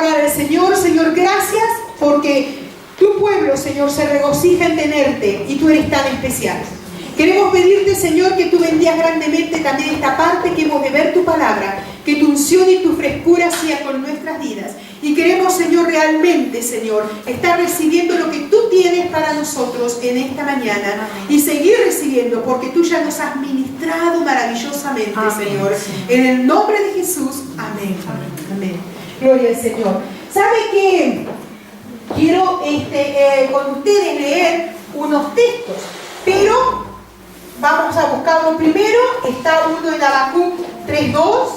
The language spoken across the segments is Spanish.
orar al Señor. Señor, gracias porque tu pueblo, Señor, se regocija en tenerte y tú eres tan especial. Queremos pedirte, Señor, que tú bendigas grandemente también esta parte que hemos de ver tu palabra, que tu unción y tu frescura sea con nuestras vidas. Y queremos, Señor, realmente, Señor, estar recibiendo lo que tú tienes para nosotros en esta mañana y seguir recibiendo porque tú ya nos has ministrado maravillosamente, amén, Señor. En el nombre de Jesús, amén. Amén. Gloria al Señor. ¿Sabe qué? Quiero con ustedes leer unos textos, pero vamos a buscarlo primero. Está uno en Habacuc 3.2.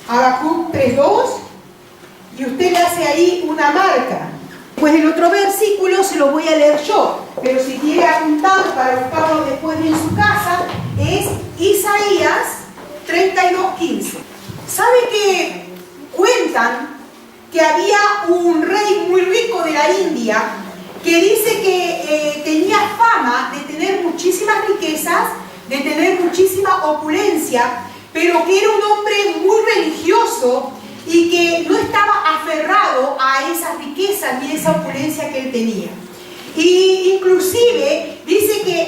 Habacuc 3.2. Y usted le hace ahí una marca. Pues el otro versículo se lo voy a leer yo, pero si quiere apuntar para buscarlo después en su casa, es Isaías 32.15. ¿Sabe que cuentan que había un rey muy rico de la India que dice que tenía fama de tener muchísimas riquezas, de tener muchísima opulencia, pero que era un hombre muy religioso y que no estaba aferrado a esas riquezas ni esa opulencia que él tenía? Y inclusive dice que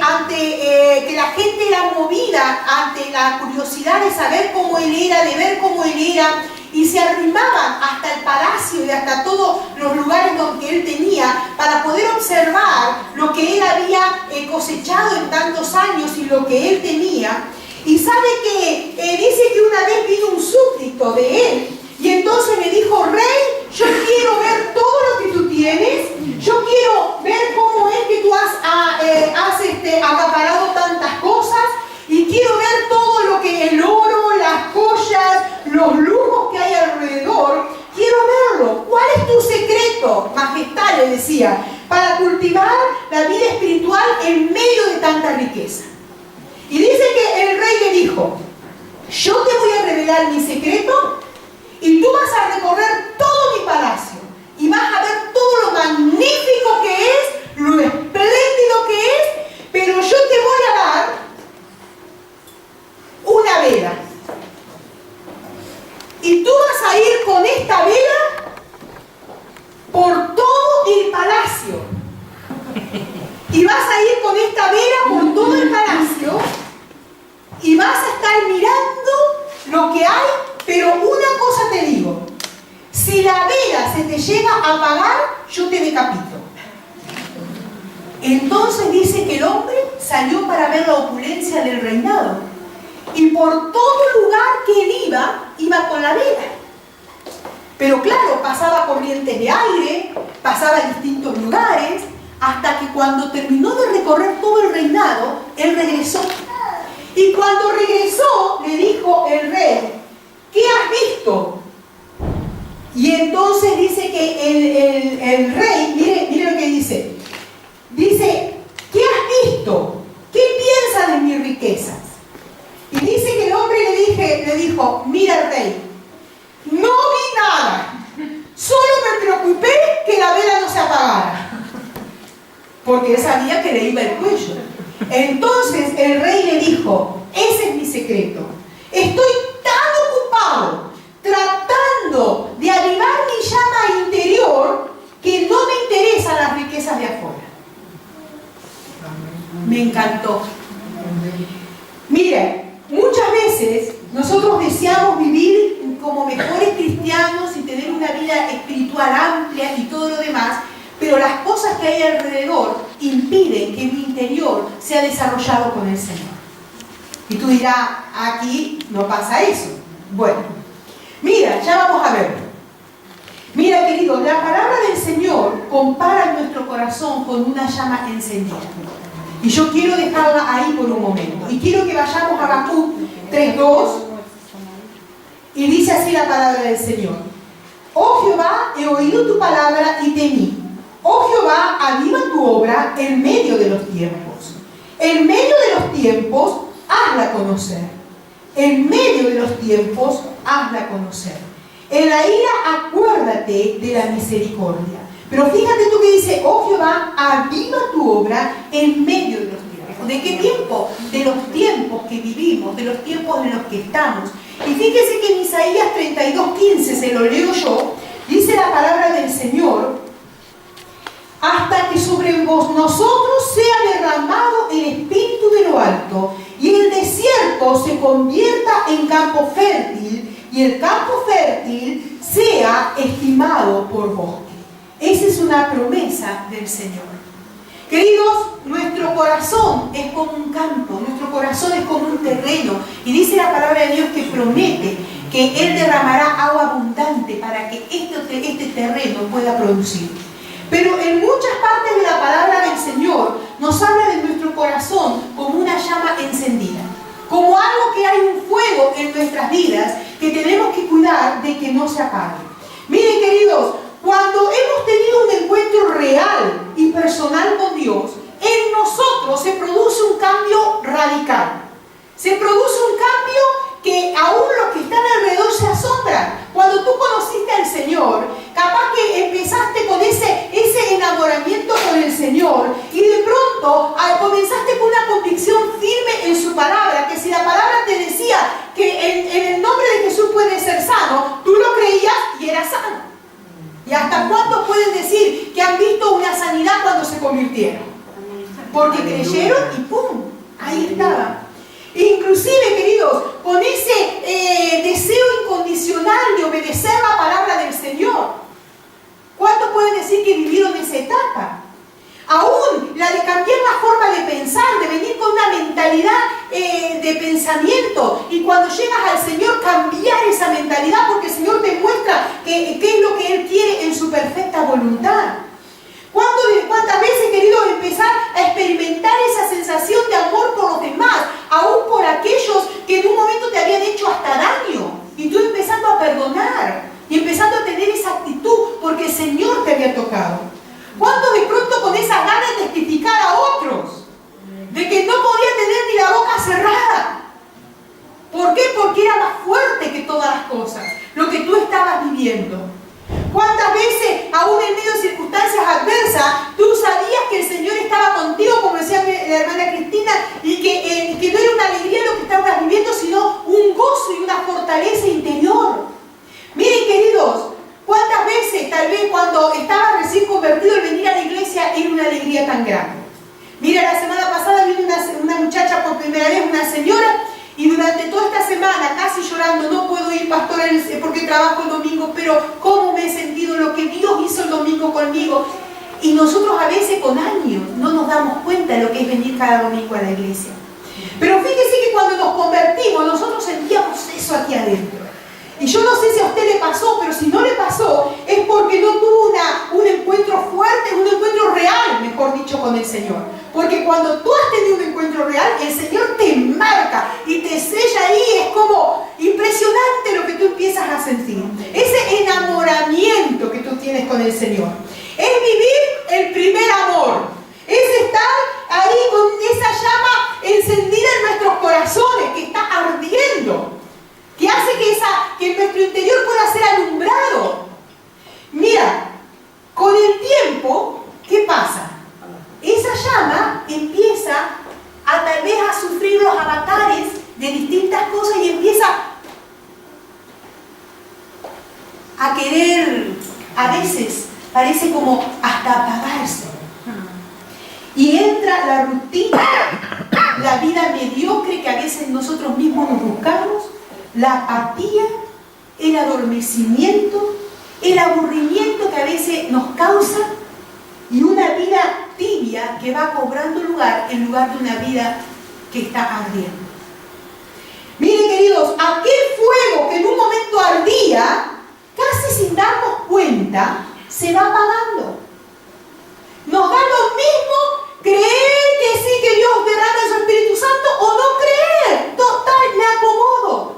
que la gente era movida ante la curiosidad de saber cómo él era, de ver cómo él era, y se arrimaban hasta el palacio y hasta todos los lugares donde él tenía para poder observar lo que él había cosechado en tantos años y lo que él tenía. Y sabe que dice que una vez vino un súbdito de él y entonces le dijo: rey, yo quiero ver todo lo que tú tienes, yo quiero ver cómo es que tú has acaparado tantas cosas, y quiero ver todo lo que el oro, las joyas, los lujos que hay alrededor. Quiero verlo. ¿Cuál es tu secreto, majestad?, le decía, para cultivar la vida espiritual en medio de tanta riqueza. Y dice que el rey le dijo: yo te voy a revelar mi secreto y tú vas a recorrer todo mi palacio y vas a ver todo lo magnífico que es, lo espléndido que es, pero yo te voy a dar una vela. Y tú vas a ir con esta vela por todo el palacio. Y vas a ir con esta vela por todo el palacio y vas a estar mirando lo que hay, pero una cosa te digo: si la vela se te llega a apagar, yo te decapito. Entonces dice que el hombre salió para ver la opulencia del reinado, y por todo lugar que él iba con la vela. Pero claro, pasaba corrientes de aire, pasaba en distintos lugares, hasta que cuando terminó de recorrer todo el reinado, él regresó. Y cuando regresó, le dijo el rey: ¿qué has visto? Y entonces dice que el rey, mire lo que dice. Dice: ¿qué has visto? ¿Qué piensas de mis riquezas? Y dice que el hombre le dijo: mira, rey, no vi nada, solo me preocupé que la vela no se apagara, porque él sabía que le iba el cuello. Entonces el rey le dijo: ese es mi secreto, estoy tan ocupado tratando de avivar mi llama interior que no me interesan las riquezas de afuera. Me encantó. Mira, muchas veces nosotros deseamos vivir como mejores cristianos y tener una vida espiritual amplia y todo lo demás, pero las cosas que hay alrededor impiden que mi interior sea desarrollado con el Señor. Y tú dirás: aquí no pasa eso. Bueno, mira, ya vamos a ver. Mira, querido, la palabra del Señor compara nuestro corazón con una llama encendida. Y yo quiero dejarla ahí por un momento. Y quiero que vayamos a Habacuc 3.2. Y dice así la palabra del Señor: oh Jehová, he oído tu palabra y temí. Oh Jehová, aviva tu obra en medio de los tiempos. En medio de los tiempos, hazla conocer. En medio de los tiempos, hazla conocer. En la ira, acuérdate de la misericordia. Pero fíjate tú que dice: oh Jehová, aviva tu obra en medio de los tiempos. ¿De qué tiempo? De los tiempos que vivimos, de los tiempos en los que estamos. Y fíjese que en Isaías 32.15, se lo leo yo, Señor, hasta que sobre nosotros sea derramado el Espíritu de lo alto, y el desierto se convierta en campo fértil, y el campo fértil sea estimado por bosque. Esa es una promesa del Señor. Queridos, nuestro corazón es como un campo, nuestro corazón es como un terreno, y dice la palabra de Dios que promete que Él derramará agua abundante para que este terreno pueda producir. Pero en muchas partes de la palabra del Señor nos habla de nuestro corazón como una llama encendida, como algo que hay un fuego en nuestras vidas que tenemos que cuidar de que no se apague. Miren, queridos, cuando hemos tenido un encuentro real y personal con Dios, en nosotros se produce un cambio radical. Se produce un cambio que aún los que están alrededor se asombran. Cuando tú conociste al Señor, capaz que empezaste con ese enamoramiento con el Señor, y de pronto comenzaste con una convicción firme en su palabra, que si la palabra te decía que en el nombre de Jesús puedes ser sano, tú lo creías y eras sano. ¿Y hasta cuántos pueden decir que han visto una sanidad cuando se convirtieron? Porque creyeron y ¡pum! Ahí estaba. Inclusive, queridos, con ese deseo incondicional de obedecer la palabra del Señor, ¿cuántos pueden decir que vivieron esa etapa? Aún la de cambiar la forma de pensar, de venir con una mentalidad de pensamiento, y cuando llegas al Señor cambiar esa mentalidad, porque el Señor te muestra qué es lo que Él quiere en su perfecta voluntad. ¿Cuántas veces, querido, empezar a experimentar esa sensación de amor por los demás, aún por aquellos que en un momento te habían hecho hasta daño, y tú empezando a perdonar y empezando a tener esa actitud porque el Señor te había tocado? ¿Cuántos de pronto con esa gana de testificar a otros de que no podía tener ni la boca cerrada? ¿Por qué? Porque era más fuerte que todas las cosas lo que tú estabas viviendo. ¿Cuántas veces, aún en medio de circunstancias adversas, tú sabías que el Señor estaba contigo, como decía la hermana Cristina, y que no era una alegría lo que estabas viviendo, sino un gozo y una fortaleza interior? Miren, queridos, ¿cuántas veces, tal vez cuando estabas recién convertido, el venir a la iglesia era una alegría tan grande? Mira, la semana pasada vino una muchacha por primera vez, una señora, y durante toda esta semana, casi llorando, no puedo ir, pastor, porque trabajo el domingo, pero cómo me he sentido, lo que Dios hizo el domingo conmigo. Y nosotros a veces con años no nos damos cuenta de lo que es venir cada domingo a la iglesia. Pero fíjese que cuando nos convertimos, nosotros sentíamos eso aquí adentro. Y yo no sé si a usted le pasó, pero si no le pasó, es porque no tuvo un encuentro fuerte, un encuentro real, mejor dicho, con el Señor. Porque cuando tú has tenido un encuentro real, el Señor te marca y te sella ahí. Es como impresionante lo que tú empiezas a sentir. Ese enamoramiento que tú tienes con el Señor. Es vivir el primer amor. Es estar ahí con esa llama encendida en nuestros corazones, que está ardiendo, que hace que nuestro interior pueda ser alumbrado. Mira, con el tiempo, ¿qué pasa? Esa llama empieza a tal vez a sufrir los avatares de distintas cosas y empieza a querer, a veces parece como hasta apagarse. Y entra la rutina, la vida mediocre que a veces nosotros mismos nos buscamos, la apatía, el adormecimiento, el aburrimiento que a veces nos causa, y una vida tibia que va cobrando lugar en lugar de una vida que está ardiendo. Miren, queridos, aquel fuego que en un momento ardía, casi sin darnos cuenta, se va apagando. Nos da lo mismo creer que sí, que Dios derrama su Espíritu Santo, o no creer. Total, me acomodo.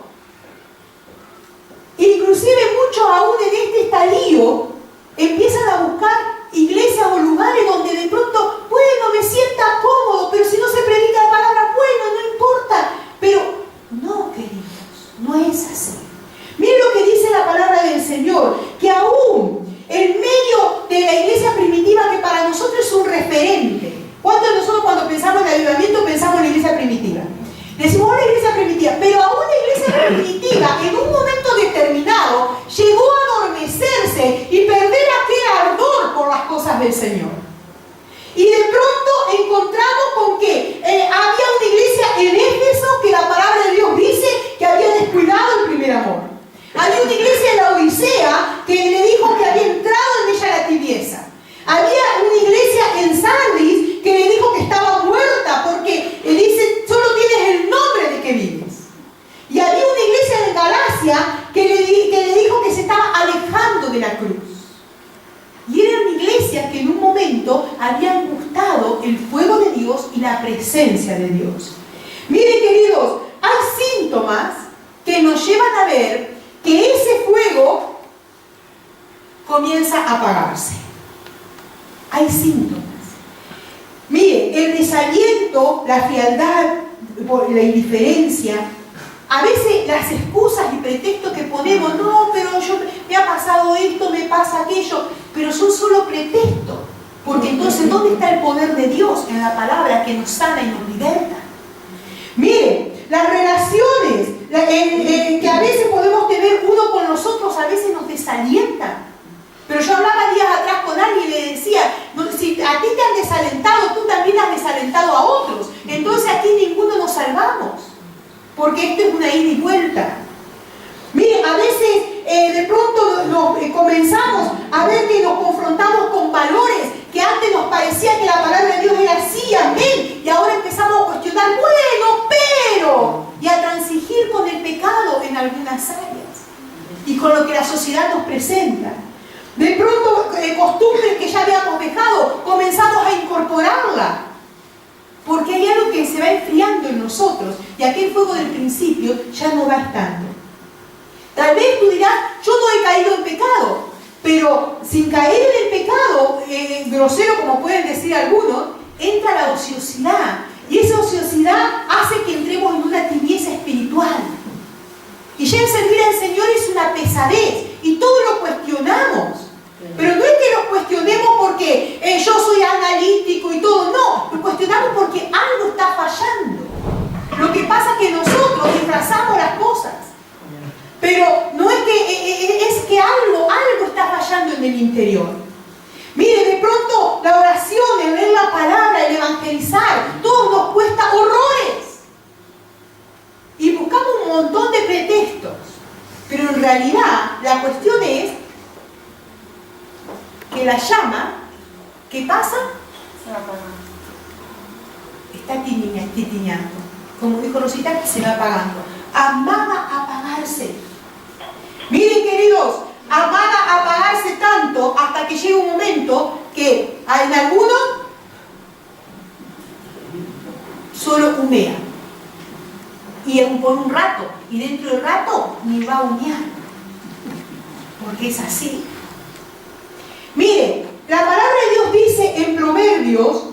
Inclusive muchos aún en este estadio empiezan a buscar iglesias o lugares donde de pronto, bueno, me sienta cómodo, pero si no se predica la palabra, bueno, no importa. Pero no, queridos, no es así. Miren lo que dice la palabra del Señor, que aún en medio de la iglesia primitiva, que para nosotros es un referente. ¿Cuántos de nosotros cuando pensamos en avivamiento pensamos en la iglesia primitiva? Decimos la iglesia primitiva, pero aún la iglesia primitiva en un momento determinado llegó a habían gustado el fuego de Dios y la presencia de Dios. Miren, queridos, hay síntomas que nos llevan a ver que ese fuego comienza a apagarse. Hay síntomas. Miren, el desaliento, la frialdad, la indiferencia, a veces las excusas y pretextos que ponemos, no, pero me ha pasado esto, me pasa aquello, pero son solo pretextos. Porque entonces, ¿dónde está el poder de Dios en la palabra que nos sana y nos liberta? Miren, las relaciones que a veces podemos tener uno con los otros, a veces nos desalientan. Pero yo hablaba días atrás con alguien y le decía, si a ti te han desalentado, tú también has desalentado a otros. Entonces aquí ninguno nos salvamos. Porque esto es una ida y vuelta. Mire, a veces de pronto comenzamos a ver que nos confrontamos con valores que antes nos parecía que la palabra de Dios era así, amén. Y ahora empezamos a cuestionar, bueno, pero, y a transigir con el pecado en algunas áreas. Y con lo que la sociedad nos presenta. De pronto, costumbres que ya habíamos dejado, comenzamos a incorporarla. Porque hay algo que se va enfriando en nosotros y aquel fuego del principio ya no va estando. Tal vez tú dirás, yo no he caído en pecado, pero sin caer en el pecado, grosero como pueden decir algunos, entra la ociosidad. Y esa ociosidad hace que entremos en una tibieza espiritual. Y ya el servir al Señor es una pesadez y todo lo cuestionamos. Pero no es que lo cuestionemos porque yo soy analítico y todo, no, lo cuestionamos porque algo está fallando. Lo que pasa es que nosotros disfrazamos las cosas, pero no es que algo está fallando en el interior. Mire, de pronto la oración, el leer la palabra, el evangelizar, todo nos cuesta horrores. Y buscamos un montón de pretextos, pero en realidad la cuestión es que la llama, ¿qué pasa? Se va apagando. Está titiñando. Como dijo Rosita, se va apagando. Amada apagarse. Miren, queridos, amada apagarse tanto hasta que llega un momento que en algunos solo humea. Y por un rato. Y dentro del rato ni va a humear. Porque es así. Mire, la palabra de Dios dice en Proverbios,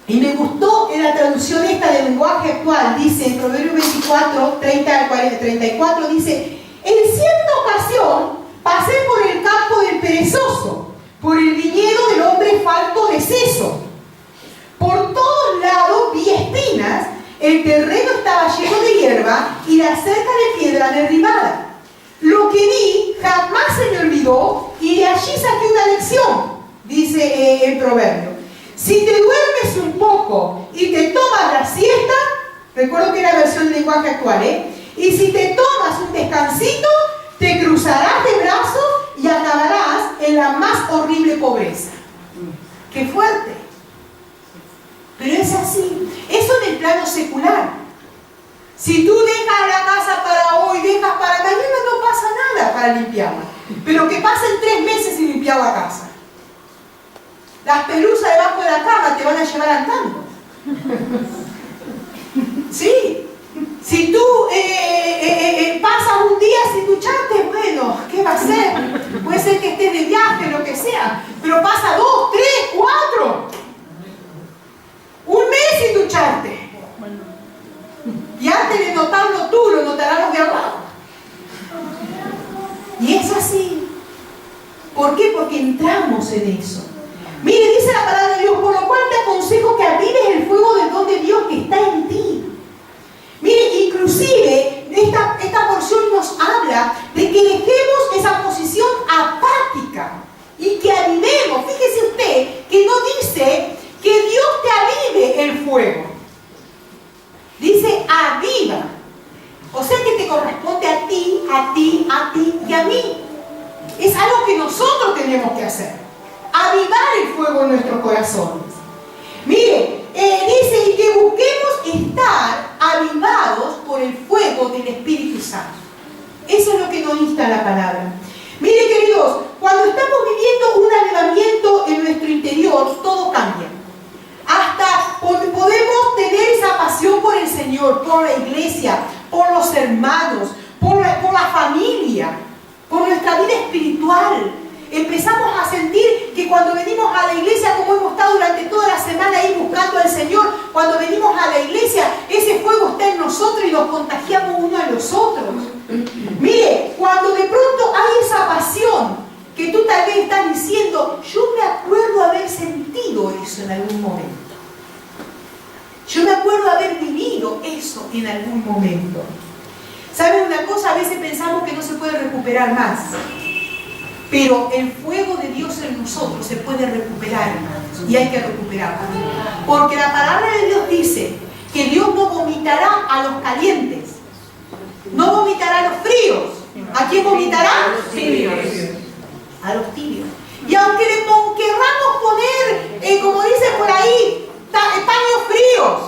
y me gustó en la traducción esta del lenguaje actual, dice en Proverbios 24, 30 al 34, dice, en cierta ocasión pasé por el campo del perezoso, por el viñedo del hombre falto de seso. Por todos lados vi espinas, el terreno estaba lleno de hierba y la cerca de piedra derribada. Lo que vi jamás se me olvidó y de allí saqué una lección, dice el proverbio. Si te duermes un poco y te tomas la siesta, recuerdo que era la versión del lenguaje actual, y si te tomas un descansito, te cruzarás de brazos y acabarás en la más horrible pobreza. ¡Qué fuerte! Pero es así. Eso en el plano secular. Si tú dejas la casa para hoy, dejas para mañana, no pasa nada para limpiarla. Pero que pasen 3 meses sin limpiar la casa. Las pelusas debajo de la cama te van a llevar andando. ¿Sí? Si tú pasas un día sin ducharte, bueno, ¿qué va a ser? Puede ser que estés de viaje, lo que sea. Pero pasa 2, 3, 4. Un mes sin ducharte. Y antes de notarlo tú, lo notarán los de abajo. Y es así. ¿Por qué? Porque entramos en eso. Mire, dice la palabra de Dios, por lo cual te aconsejo que avives el fuego del don de Dios que está en ti. Mire, inclusive, esta porción nos habla de que dejemos esa posición apática y que avivemos. Fíjese usted que no dice que Dios te avive el fuego. Dice aviva. O sea que te corresponde a ti, a ti, a ti y a mí. Es algo que nosotros tenemos que hacer. Avivar el fuego en nuestros corazones. Mire, dice y que busquemos estar avivados por el fuego del Espíritu Santo. Eso es lo que nos insta la palabra. Mire, queridos, cuando estamos viviendo un avivamiento en nuestro interior, todo cambia. por la iglesia, por los hermanos, por la familia, por nuestra vida espiritual. Empezamos a sentir que cuando venimos a la iglesia, como hemos estado durante toda la semana ahí buscando al Señor, cuando venimos a la iglesia, ese fuego está en nosotros y nos contagiamos unos a los otros. Mire, cuando de pronto hay esa pasión que tú tal vez estás diciendo, yo me acuerdo haber sentido eso en algún momento. Yo me acuerdo haber vivido eso en algún momento. ¿Saben una cosa? A veces pensamos que no se puede recuperar más. Pero el fuego de Dios en nosotros se puede recuperar y hay que recuperarlo. Porque la palabra de Dios dice que Dios no vomitará a los calientes, no vomitará a los fríos. ¿A quién vomitará? A los tibios. A los tibios. Y aunque le querramos poner, como dice por ahí, paños fríos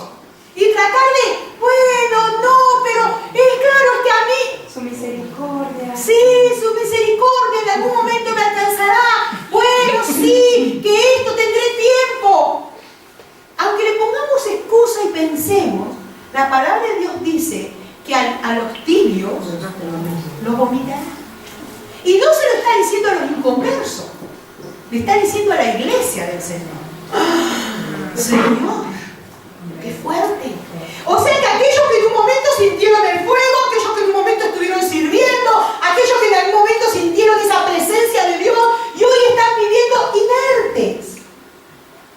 y tratar de, bueno, no, pero es claro que a mí Su misericordia. sí, su misericordia en algún momento me alcanzará. Bueno, sí, que esto tendré tiempo. Aunque le pongamos excusa y pensemos, la palabra de Dios dice que a los tibios los vomitará. Y no se lo está diciendo a los inconversos, le está diciendo a la iglesia del Señor. ¡Ah! Señor, qué fuerte. O sea que aquellos que en un momento sintieron el fuego, aquellos que en un momento estuvieron sirviendo, aquellos que en algún momento sintieron esa presencia de Dios y hoy están viviendo inertes.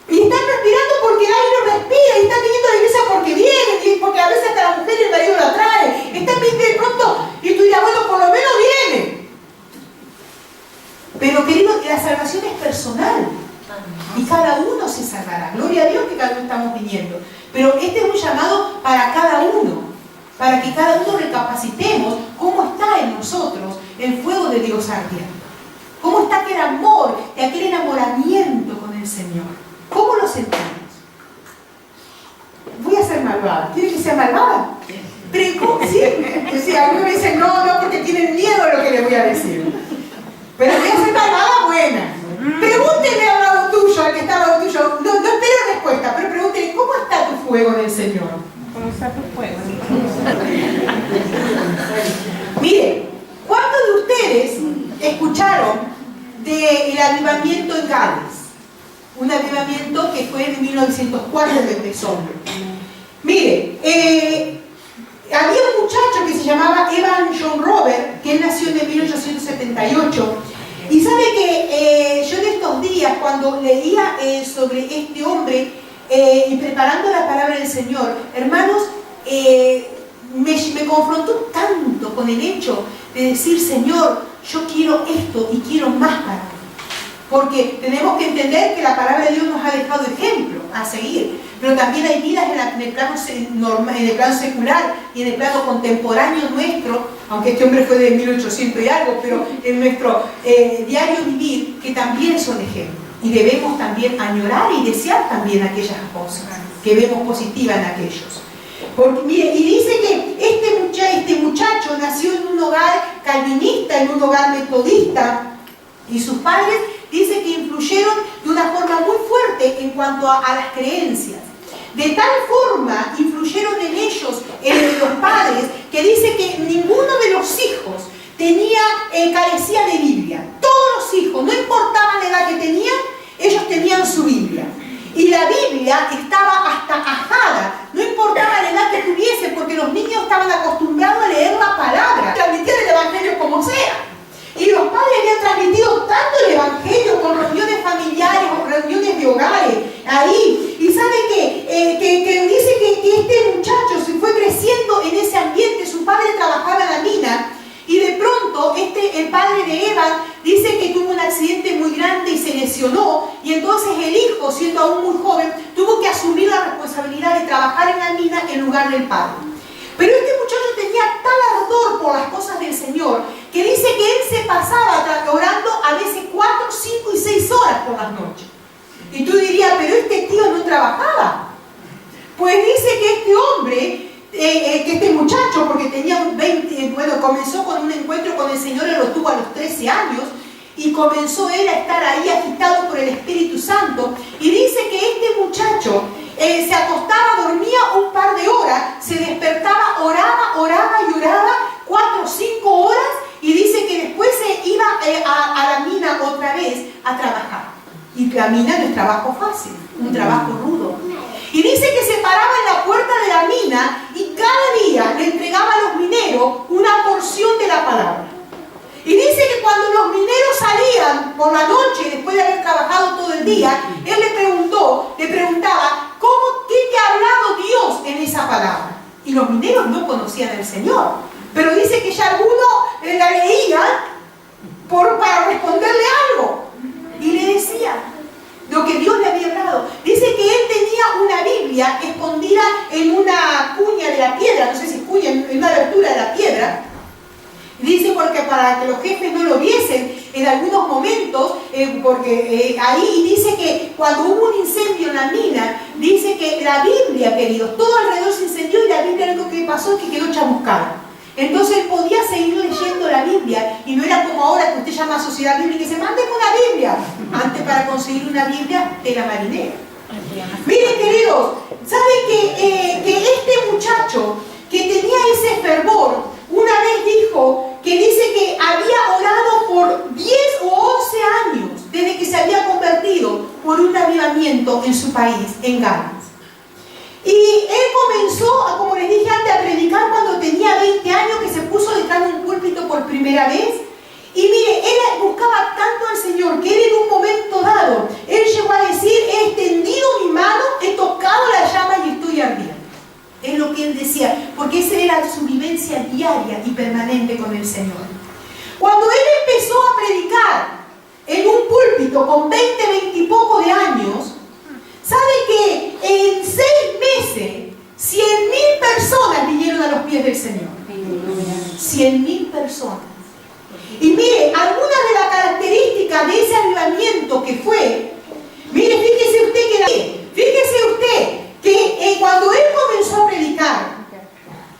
Y están respirando porque el aire respira, y están viniendo a la iglesia porque vienen, y porque a veces hasta la mujer y el marido la trae. Están viendo de pronto, y tú dirás, bueno, por lo menos vienen. Pero querido, la salvación es personal. Y cada uno se salvará. Gloria a Dios que cada uno estamos viniendo. Pero este es un llamado para cada uno, para que cada uno recapacitemos cómo está en nosotros el fuego de Dios ardiendo. Cómo está aquel amor y aquel enamoramiento con el Señor. ¿Cómo lo sentimos? Voy a ser malvada. ¿Quiere que sea malvada? ¿Trico? Sí. Sí, algunos me dicen no, porque tienen miedo de lo que les voy a decir. Pero voy a ser malvada buena. Pregúntele al lado tuyo, al que está al lado tuyo, no espere respuesta, pero pregúntele, ¿cómo está tu fuego en el Señor? ¿Cómo está tu fuego? Mire, ¿cuántos de ustedes escucharon del avivamiento en Gales? Un avivamiento que fue en 1904 que empezó. Mire, había un muchacho que se llamaba Evan John Robert, que él nació en 1878. Y sabe que yo en estos días, cuando leía sobre este hombre y preparando la palabra del Señor, hermanos, me confrontó tanto con el hecho de decir, Señor, yo quiero esto y quiero más para mí. Porque tenemos que entender que la palabra de Dios nos ha dejado ejemplo a seguir, pero también hay vidas en el plano secular y en el plano contemporáneo nuestro, aunque este hombre fue de 1800 y algo, pero en nuestro diario vivir, que también son ejemplos. Y debemos también añorar y desear también aquellas cosas que vemos positivas en aquellos. Porque, mire, y dice que este muchacho nació en un hogar calvinista, en un hogar metodista, y sus padres dice que influyeron de una forma muy fuerte en cuanto a las creencias. De tal forma influyeron en ellos, en los padres, que dice que ninguno de los hijos carecía de Biblia. Todos los hijos, no importaba la edad que tenían, ellos tenían su Biblia. Y la Biblia estaba hasta ajada, no importaba la edad que tuviesen, porque los niños estaban acostumbrados a leer la palabra, transmitir el Evangelio como sea. Y los padres habían transmitido tanto el Evangelio con reuniones familiares, con reuniones de hogares, ahí. Y sabe que dice que este muchacho se fue creciendo en ese ambiente. Su padre trabajaba en la mina y de pronto el padre de Eva dice que tuvo un accidente muy grande y se lesionó. Y entonces el hijo, siendo aún muy joven, tuvo que asumir la responsabilidad de trabajar en la mina en lugar del padre. Pero este muchacho tenía tal ardor por las cosas del Señor que dice que él se pasaba orando a veces 4, 5 y 6 horas por las noches. Y tú dirías, pero este tío no trabajaba. Pues dice que este hombre, que este muchacho, porque tenía comenzó con un encuentro con el Señor, él lo tuvo a los 13 años, y comenzó él a estar ahí agitado por el Espíritu Santo. Y dice que este muchacho se acostaba, dormía un par de horas, se despertaba, oraba y oraba 4 o 5 horas y dice que después se iba a la mina otra vez a trabajar. Y la mina no es trabajo fácil, un trabajo rudo. Y dice que se paraba en la puerta de la mina y cada día le entregaba a los mineros una porción de la palabra. Y dice que cuando los mineros salían por la noche, después de haber trabajado todo el día, él le preguntaba, ¿qué te ha hablado Dios en esa palabra? Y los mineros no conocían al Señor. Pero dice que ya algunos la leían para responderle algo. Y le decía lo que Dios le había hablado. Dice que él tenía una Biblia escondida en una cuña de la piedra, no sé si es cuña, en una abertura de la piedra. Dice porque para que los jefes no lo viesen en algunos momentos, ahí, y dice que cuando hubo un incendio en la mina, dice que la Biblia, queridos, todo alrededor se incendió y la Biblia lo que pasó es que quedó chamuscada. Entonces él podía seguir leyendo la Biblia y no era como ahora que usted llama a Sociedad Bíblica y dice, mándeme una Biblia. Antes para conseguir una Biblia, tela marinera. Miren, queridos, ¿saben que este muchacho que tenía ese fervor, una vez dijo que dice que había orado por 10 o 11 años desde que se había convertido por un avivamiento en su país, en Ghana? Y él comenzó, como les dije antes, a predicar cuando tenía 20 años, que se puso detrás de un púlpito por primera vez. Y mire, él buscaba tanto al Señor que él en un momento dado, él llegó a decir, he extendido mi mano, he tocado la llama y estoy ardiendo. Es lo que él decía, porque esa era su vivencia diaria y permanente con el Señor. Cuando él empezó a predicar en un púlpito con 20, 20 y poco de años, ¿sabe que en 6 meses 100.000 personas vinieron a los pies del Señor? 100.000 personas. Y mire, algunas de las características de ese avivamiento que fue, mire, fíjese usted que cuando él comenzó a predicar,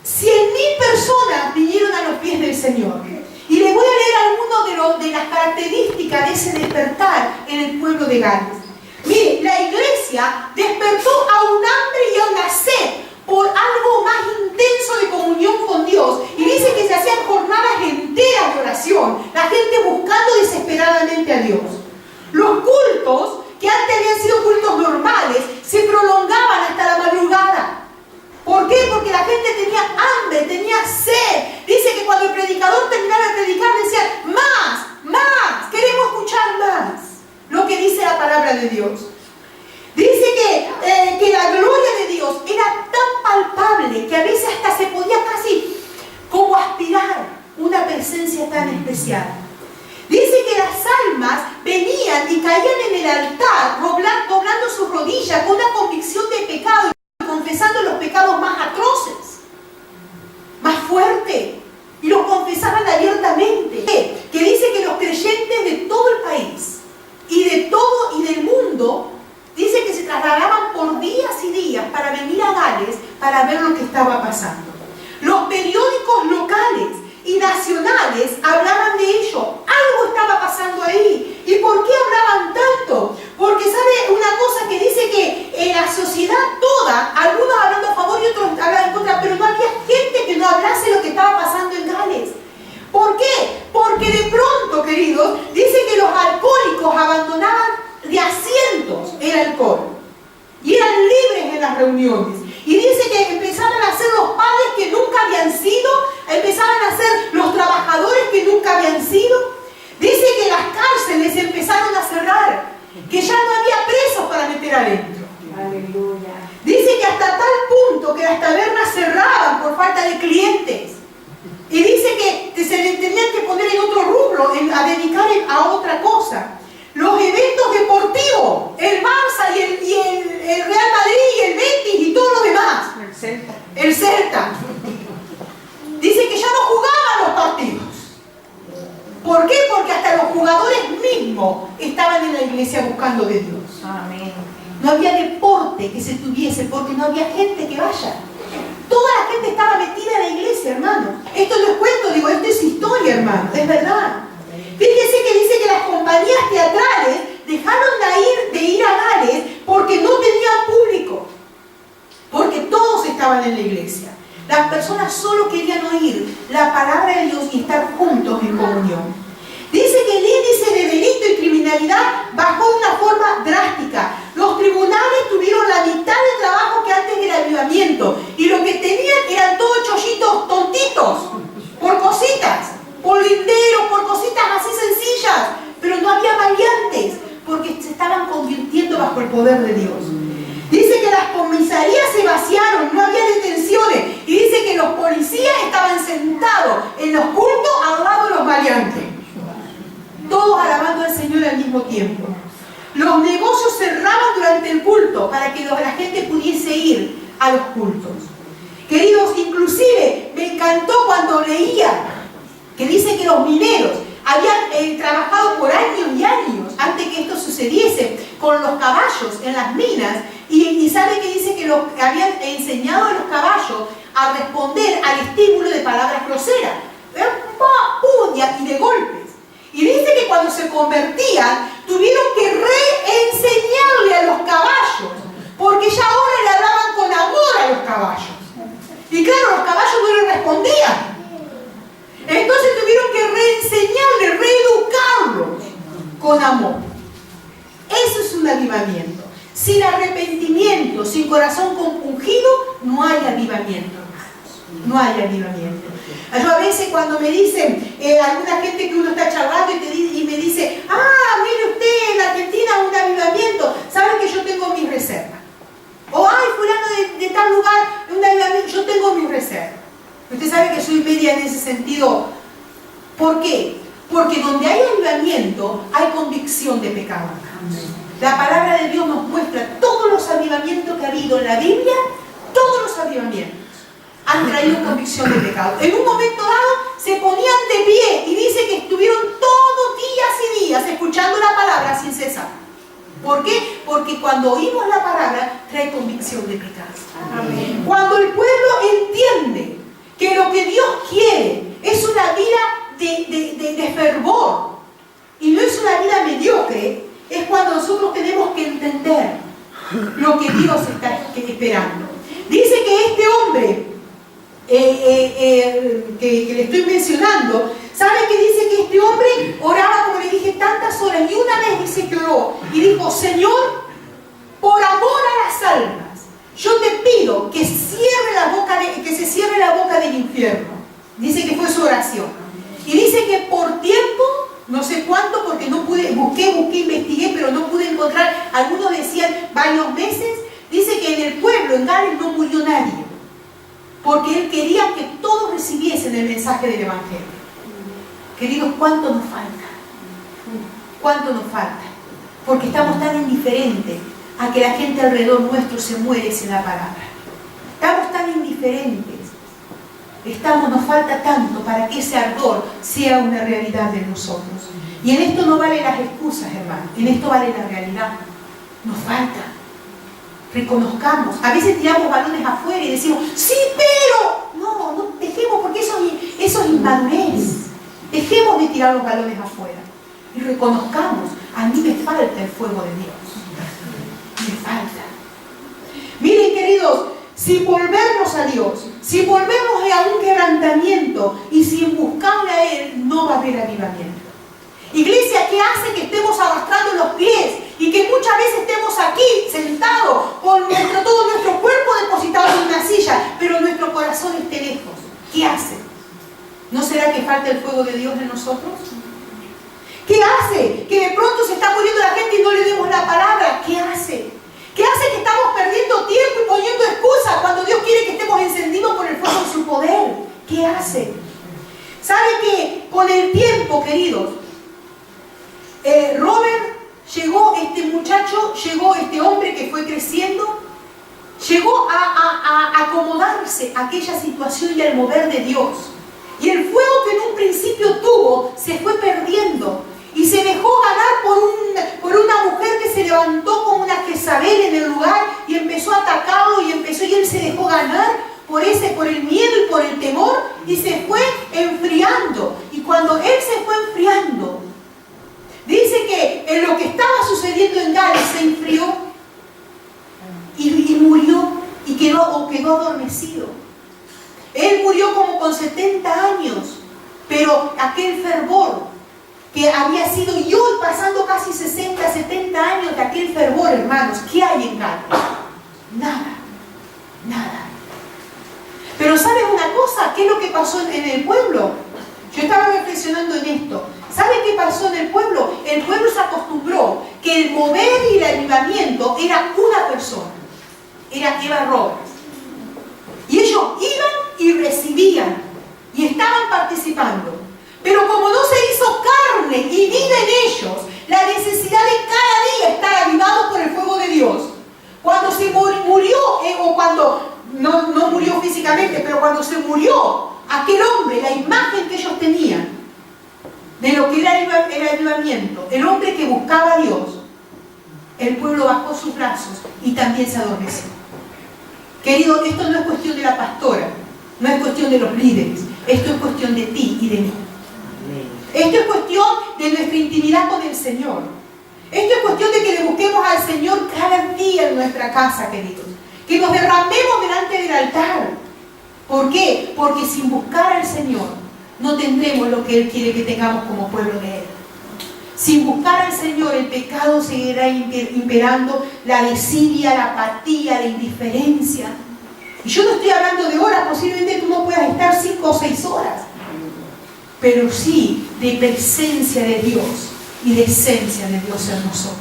100.000 personas vinieron a los pies del Señor. Y les voy a leer algunas de las características de ese despertar en el pueblo de Gales. Mire, la iglesia despertó a un hambre y a una sed por algo más intenso de comunión con Dios. Y dice que se hacían jornadas enteras de oración, la gente buscando desesperadamente a Dios. Los cultos, que antes habían sido cultos normales, se prolongaban hasta la madrugada. ¿Por qué? Porque la gente tenía hambre, tenía sed. Dice que cuando el predicador terminaba de predicar decía, más, queremos escuchar más. Lo que dice la palabra de Dios. Dice que la gloria de Dios era tan palpable que a veces hasta se podía casi como aspirar una presencia tan especial. Dice que las almas venían y caían en el altar doblando sus rodillas con una convicción de pecado y confesando los pecados más atroces, más fuertes, y los confesaban abiertamente. Que dice que los creyentes de todo el país y del mundo, dice que se trasladaban por días y días para venir a Gales para ver lo que estaba pasando. Los periódicos locales y nacionales hablaban de ello. Algo estaba pasando ahí. ¿Y por qué hablaban tanto? Porque sabe una cosa que dice que en la sociedad toda, algunos hablando a favor y otros hablaban en contra, pero no había gente que no hablase lo que estaba pasando en Gales. ¿Por qué? Porque de pronto, queridos, dice que los alcohólicos abandonaban de asientos el alcohol y eran libres en las reuniones. Y dice que empezaban a ser los padres que nunca habían sido, empezaban a ser los trabajadores que nunca habían sido. Dice que las cárceles empezaron a cerrar, que ya no había presos para meter adentro. Aleluya. Dice que hasta tal punto que las tabernas cerraban por falta de clientes. Y dice que se le tenían que poner en otro rubro, a dedicar a otra cosa. Los eventos deportivos, el Barça y el Real Madrid y el Betis y todo lo demás. El Celta. Dice que ya no jugaban los partidos. ¿Por qué? Porque hasta los jugadores mismos estaban en la iglesia buscando de Dios. Amén. No había deporte que se tuviese porque no había gente que vaya. Toda la gente estaba metida en la iglesia, hermano. Esto no es cuento, digo, esto es historia, hermano, es verdad. Fíjese que dice que las compañías teatrales dejaron de ir a Gales porque no tenían público. personas solo querían oír la palabra de Dios y estar juntos en comunión. Dice que el índice de delito y criminalidad bajó de una forma drástica. Los tribunales tuvieron la mitad de trabajo que antes del avivamiento. Y lo que tenían eran todos chollitos tontitos, por cositas, por linderos, por cositas así sencillas. Pero no había variantes, porque se estaban convirtiendo bajo el poder de Dios. Dice que las comisarías se vaciaron, no había detenciones. Y dice que los policías estaban sentados en los cultos al lado de los maleantes. Todos alabando al Señor al mismo tiempo. Los negocios cerraban durante el culto para que la gente pudiese ir a los cultos. Queridos, inclusive me encantó cuando leía que dice que los mineros habían trabajado por años y años antes que esto sucediese con los caballos en las minas y sabe que dice que habían enseñado a los caballos a responder al estímulo de palabras groseras y de golpes. Y dice que cuando se convertían, tuvieron que reenseñarle a los caballos, porque ya ahora le hablaban con amor a los caballos. Y claro, los caballos no le respondían. Entonces tuvieron que reenseñarle, reeducarlos con amor. Eso es un avivamiento. Sin arrepentimiento, sin corazón compungido, no hay avivamiento, hermanos. No hay avivamiento. Yo a veces cuando me dicen, alguna gente que uno está charlando y me dice, mire usted, en Argentina un avivamiento, saben que yo tengo mis reservas. O, fulano de tal lugar, un avivamiento, yo tengo mis reservas. Usted sabe que soy media en ese sentido. ¿Por qué? Porque donde hay avivamiento, hay convicción de pecado. La palabra de Dios nos muestra todos los avivamientos que ha habido en la Biblia, todos los avivamientos han traído convicción de pecado. En un momento dado se ponían de pie y dice que estuvieron todos días y días escuchando la palabra sin cesar. ¿Por qué? Porque cuando oímos la palabra trae convicción de pecado. Amén. Cuando el pueblo entiende que lo que Dios quiere es una vida de fervor y no es una vida mediocre, es cuando nosotros tenemos que entender lo que Dios está esperando. Dice que este hombre que le estoy mencionando, ¿sabe que dice que este hombre oraba, como le dije, tantas horas? Y una vez dice que oró y dijo, Señor, por amor a las almas, yo te pido que se cierre la boca del infierno. Dice que fue su oración. Y dice que por tiempo, no sé cuánto, porque no pude, busqué, investigué, pero no pude encontrar, algunos decían varios meses. Dice que en el pueblo, en Gales, no murió nadie, porque él quería que todos recibiesen el mensaje del Evangelio. Queridos, ¿cuánto nos falta? ¿Cuánto nos falta? Porque estamos tan indiferentes a que la gente alrededor nuestro se muere sin la palabra. Estamos tan indiferentes. Nos falta tanto para que ese ardor sea una realidad de nosotros. Y en esto no valen las excusas, hermano. En esto vale la realidad. Nos falta. Reconozcamos. A veces tiramos balones afuera y decimos, sí, pero no dejemos, porque eso es inmadurez. Dejemos de tirar los balones afuera y reconozcamos, a mí me falta el fuego de Dios. Me falta. Miren, queridos, si volvemos a Dios, si volvemos a un quebrantamiento y sin buscarle a Él, no va a haber avivamiento. Iglesia, ¿qué hace que estemos arrastrando los pies y que muchas veces estemos aquí sentados con todo nuestro cuerpo depositado en una silla, pero nuestro corazón esté lejos? ¿Qué hace? ¿No será que falta el fuego de Dios en nosotros? ¿Qué hace? Que de pronto se está muriendo la gente y no le demos la palabra. ¿Qué hace? ¿Qué hace que estamos perdiendo tiempo y poniendo excusas cuando Dios quiere que estemos encendidos por el fuego de su poder? ¿Qué hace? ¿Sabe que con el tiempo, queridos, llegó este hombre que fue creciendo, llegó a acomodarse a aquella situación y al mover de Dios? Y el fuego que en un principio tuvo se fue perdiendo y se dejó ganar por una mujer que se levantó como una Jezabel en el lugar y empezó a atacarlo y él se dejó ganar por el miedo y por el temor y se fue enfriando. Y cuando él se fue enfriando, dice que en lo que estaba sucediendo en Gales se enfrió y murió y quedó adormecido. Él murió como con 70 años, pero aquel fervor que había sido, y hoy pasando casi 60, 70 años de aquel fervor, hermanos, ¿qué hay en Gales? Nada, nada. Pero ¿sabes una cosa? ¿Qué es lo que pasó en el pueblo? Yo estaba reflexionando en esto. ¿Sabe qué pasó en el pueblo? El pueblo se acostumbró que el mover y el avivamiento era una persona. Era Eva Roberts. Y ellos iban y recibían. Y estaban participando. Pero como no se hizo carne y vida en ellos, la necesidad de cada día estar avivados por el fuego de Dios. Cuando se murió, o cuando no murió físicamente, pero cuando se murió aquel hombre, la imagen que ellos tenían de lo que era el avivamiento, el hombre que buscaba a Dios, el pueblo bajó sus brazos y también se adormeció. Querido, esto no es cuestión de la pastora, no es cuestión de los líderes, esto es cuestión de ti y de mí. Esto es cuestión de nuestra intimidad con el Señor. Esto es cuestión de que le busquemos al Señor cada día en nuestra casa, queridos. Que nos derramemos delante del altar. ¿Por qué? Porque sin buscar al Señor no tendremos lo que Él quiere que tengamos como pueblo de Él. Sin buscar al Señor el pecado seguirá imperando, la desidia, la apatía, la indiferencia. Y yo no estoy hablando de horas, posiblemente tú no puedas estar 5 o 6 horas. Pero sí de presencia de Dios y de esencia de Dios en nosotros.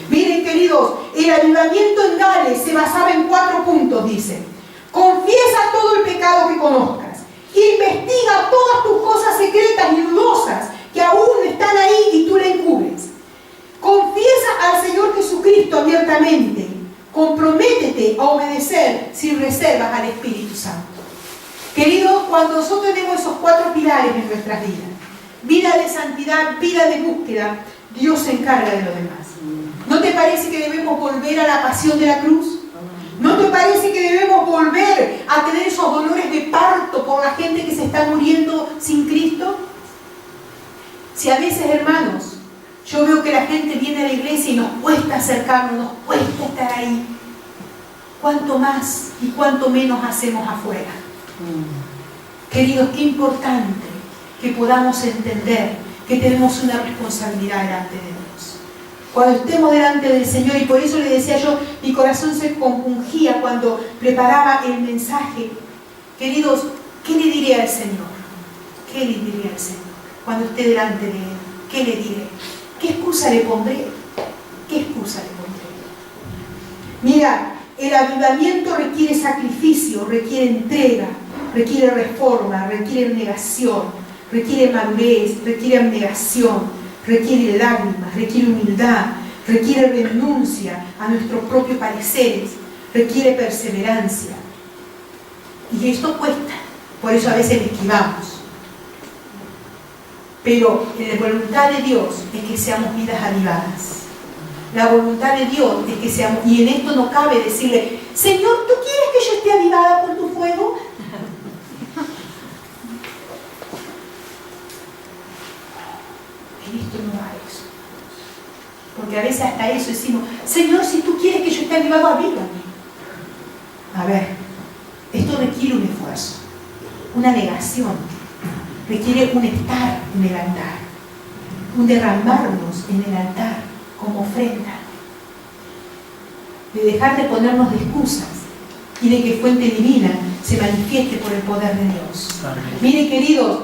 Miren, queridos, el avivamiento en Gales se basaba en 4 puntos, dice. Confiesa todo el pecado que conozcas. Investiga todas tus cosas secretas y dudosas que aún están ahí y tú le encubres. Confiesa al Señor Jesucristo abiertamente. Comprométete a obedecer sin reservas al Espíritu Santo. Queridos, cuando nosotros tenemos esos 4 pilares en nuestras vidas, vida de santidad, vida de búsqueda, Dios se encarga de lo demás. ¿No te parece que debemos volver a la pasión de la cruz? ¿No te parece que debemos volver a tener esos dolores de parto por la gente que se está muriendo sin Cristo? Si a veces, hermanos, yo veo que la gente viene a la iglesia y nos cuesta acercarnos, nos cuesta estar ahí, ¿cuánto más y cuánto menos hacemos afuera? Queridos, qué importante que podamos entender que tenemos una responsabilidad delante de Dios. Cuando estemos delante del Señor, y por eso le decía yo, mi corazón se compungía cuando preparaba el mensaje. Queridos, ¿qué le diré al Señor? ¿Qué le diré al Señor cuando esté delante de Él? ¿Qué le diré? ¿Qué excusa le pondré? ¿Qué excusa le pondré? Mira, el avivamiento requiere sacrificio, requiere entrega, requiere reforma, requiere negación, requiere madurez, requiere abnegación, requiere lágrimas, requiere humildad, requiere renuncia a nuestros propios pareceres, requiere perseverancia. Y esto cuesta, por eso a veces le esquivamos. Pero la voluntad de Dios es que seamos vidas avivadas. La voluntad de Dios es que seamos, y en esto no cabe decirle, Señor, ¿tú quieres que yo esté avivada por tu fuego? En esto no va eso. Porque a veces hasta eso decimos, Señor, si tú quieres que yo esté avivado, avívame. A ver, esto requiere un esfuerzo, una negación, requiere un estar en el altar, un derramarnos en el altar como ofrenda, de dejar de ponernos de excusas y de que fuente divina se manifieste por el poder de Dios. Amén. Mire, queridos,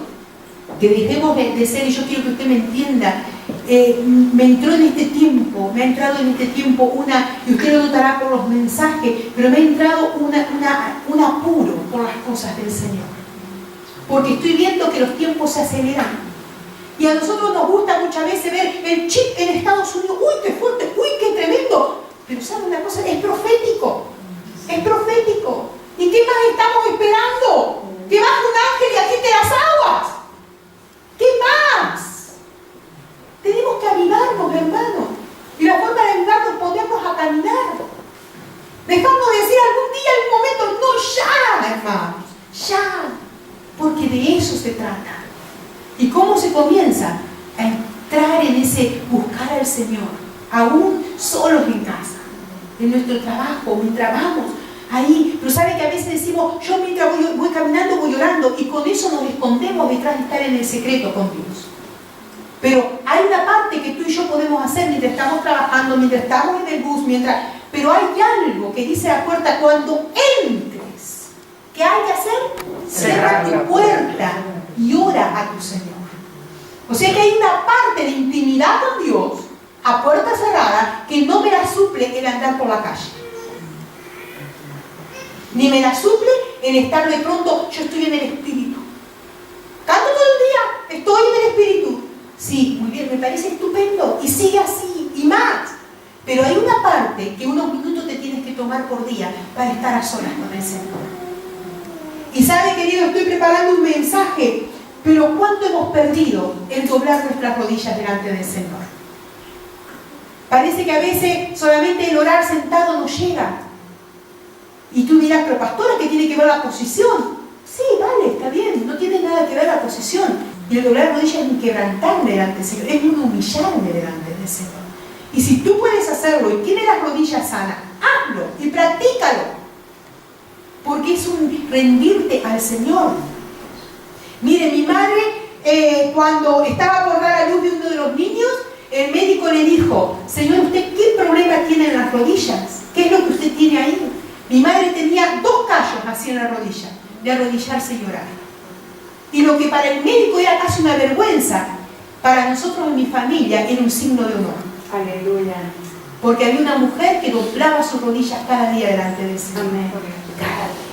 que dejemos de ser, y yo quiero que usted me entienda, me entró en este tiempo, me ha entrado en este tiempo una, y usted lo notará por los mensajes, pero me ha entrado un apuro por las cosas del Señor. Porque estoy viendo que los tiempos se aceleran. Y a nosotros nos gusta muchas veces ver el chip en Estados Unidos. ¡Uy, qué fuerte! ¡Uy, qué tremendo! Pero ¿saben una cosa? Es profético. Es profético. ¿Y qué más estamos esperando? Que baje un ángel y agite las aguas. ¿Qué más? Tenemos que avivarnos, hermanos. Y la forma de avivarnos es ponernos a caminar. Dejarnos de decir algún día, algún momento, no, ya, hermanos. Ya. Porque de eso se trata. ¿Y cómo se comienza? A entrar en ese buscar al Señor, aún solos en casa, en nuestro trabajo, mientras vamos ahí. Pero sabe que a veces decimos, yo mientras voy caminando voy orando, y con eso nos escondemos detrás de estar en el secreto con Dios. Pero hay una parte que tú y yo podemos hacer mientras estamos trabajando, mientras estamos en el bus, pero hay algo que dice la puerta: cuando entres, ¿qué hay que hacer? Cierra tu puerta y ora a tu Señor. O sea que hay una parte de intimidad con Dios a puerta cerrada que no me la suple el andar por la calle. Ni me la suple el estar de pronto, yo estoy en el Espíritu. Canto todo el día, estoy en el Espíritu. Sí, muy bien, me parece estupendo, y sigue así, y más. Pero hay una parte que unos minutos te tienes que tomar por día para estar a solas con el Señor. Y sabe, querido, estoy preparando un mensaje, pero ¿cuánto hemos perdido el doblar nuestras rodillas delante del Señor? Parece que a veces solamente el orar sentado no llega. Y tú dirás, pero pastora, ¿qué tiene que ver la posición? Sí, vale, está bien, no tiene nada que ver la posición. Y el doblar rodillas es un quebrantarme delante del Señor, es un humillarme delante del Señor. Y si tú puedes hacerlo y tienes las rodillas sanas, hazlo y practícalo. Porque es un rendirte al Señor. Mire, mi madre, cuando estaba por dar a luz de uno de los niños, el médico le dijo: Señor, ¿usted qué problema tiene en las rodillas? ¿Qué es lo que usted tiene ahí? Mi madre tenía 2 callos así en la rodilla, de arrodillarse y llorar. Y lo que para el médico era casi una vergüenza, para nosotros en mi familia era un signo de honor. Aleluya. Porque había una mujer que doblaba sus rodillas cada día delante del Señor. Amén. Cada día.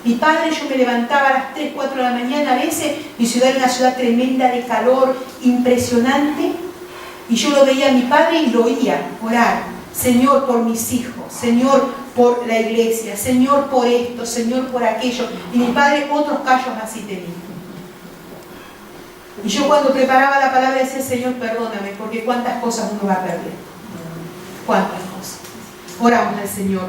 Mi padre, yo me levantaba a las 3, 4 de la mañana, a veces mi ciudad era una ciudad tremenda de calor, impresionante, y yo lo veía a mi padre y lo oía orar: Señor, por mis hijos, Señor, por la iglesia, Señor, por esto, Señor, por aquello. Y mi padre otros callos así tenía. Y yo cuando preparaba la palabra decía: Señor, perdóname, porque cuántas cosas uno va a perder. Cuántas cosas. Oramos al Señor.